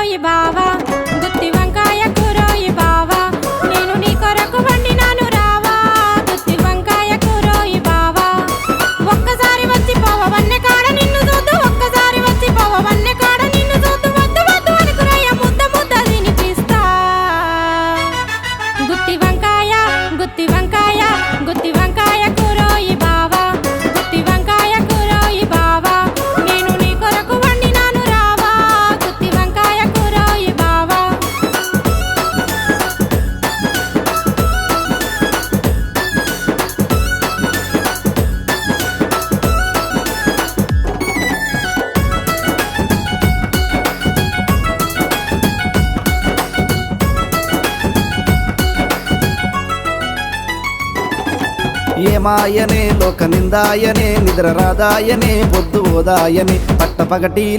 కూరోయి బావా గుత్తి వంకాయ కూరోయి బావా నేను నీ కొరకు వండినాను రావా గుత్తి వంకాయ కూరోయి బావా ఒక్కసారి వచ్చి పోవ వన్నె కాడ నిన్ను చూద్దు ఒక్కసారి వచ్చి పోవ వన్నె కాడ నిన్ను చూద్దు వద్దు వద్దు అనుకురయ్య ముద్ద ముద్ద తినిపిస్తా గుత్తి వంకాయ గుత్తి వంకాయ గుత్తి వంకాయ కూరోయి బావా గుత్తి వంకాయ కూరోయి బావా నేను నీ కొరకు వండినాను రావా గుత్తి వంకాయ కూరోయి బావా ఏమాయనే లోక నిందాయనే నిద్ర రాదాయనే పొద్దు ఓదాయనే పట్టపగటి